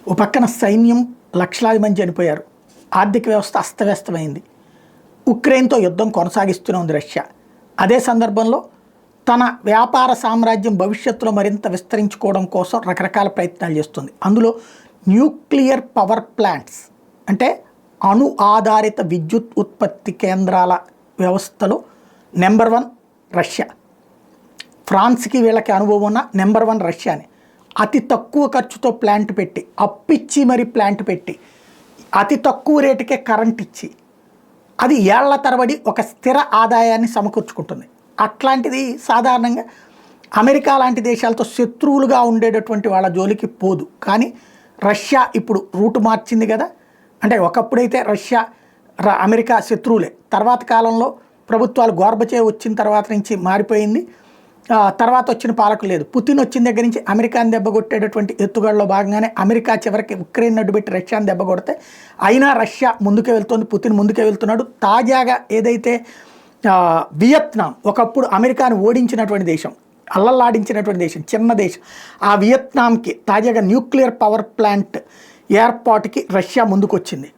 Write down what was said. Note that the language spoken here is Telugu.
ఓ పక్కన సైన్యం లక్షలాది మంది చనిపోయారు, ఆర్థిక వ్యవస్థ అస్తవ్యస్తమైంది, ఉక్రెయిన్తో యుద్ధం కొనసాగిస్తూనే ఉంది రష్యా. అదే సందర్భంలో తన వ్యాపార సామ్రాజ్యం భవిష్యత్తులో మరింత విస్తరించుకోవడం కోసం రకరకాల ప్రయత్నాలు చేస్తుంది. అందులో న్యూక్లియర్ పవర్ ప్లాంట్స్ అంటే అణు ఆధారిత విద్యుత్ ఉత్పత్తి కేంద్రాల వ్యవస్థలో నెంబర్ 1 రష్యా. ఫ్రాన్స్కి వీళ్ళకి అనుభవం ఉన్న నెంబర్ 1 రష్యాని. అతి తక్కువ ఖర్చుతో ప్లాంట్ పెట్టి, అప్పిచ్చి మరి ప్లాంట్ పెట్టి, అతి తక్కువ రేటుకే కరెంట్ ఇచ్చి, అది ఏళ్ల తరబడి ఒక స్థిర ఆదాయాన్ని సమకూర్చుకుంటుంది. అట్లాంటిది సాధారణంగా అమెరికా లాంటి దేశాలతో శత్రువులుగా ఉండేటటువంటి వాళ్ళ జోలికి పోదు. కానీ రష్యా ఇప్పుడు రూటు మార్చింది కదా. అంటే ఒకప్పుడైతే రష్యా అమెరికా శత్రువులే, తర్వాత కాలంలో ప్రభుత్వాలు గోర్బచేవ్ వచ్చిన తర్వాత నుంచి మారిపోయింది. తర్వాత వచ్చిన పాలకులు లేదు. పుతిన్ వచ్చిన దగ్గర నుంచి అమెరికాని దెబ్బకొట్టేటటువంటి ఎత్తుగడలో భాగంగానే అమెరికా చివరికి ఉక్రెయిన్ అడ్డుపెట్టి రష్యాని దెబ్బకొడితే అయినా రష్యా ముందుకే వెళ్తోంది, పుతిన్ ముందుకే వెళ్తున్నాడు. తాజాగా ఏదైతే వియత్నాం ఒకప్పుడు అమెరికాను ఓడించినటువంటి దేశం, అల్లల్లాడించినటువంటి దేశం, చిన్న దేశం, ఆ వియత్నాంకి తాజాగా న్యూక్లియర్ పవర్ ప్లాంట్ ఏర్పాటుకి రష్యా ముందుకొచ్చింది.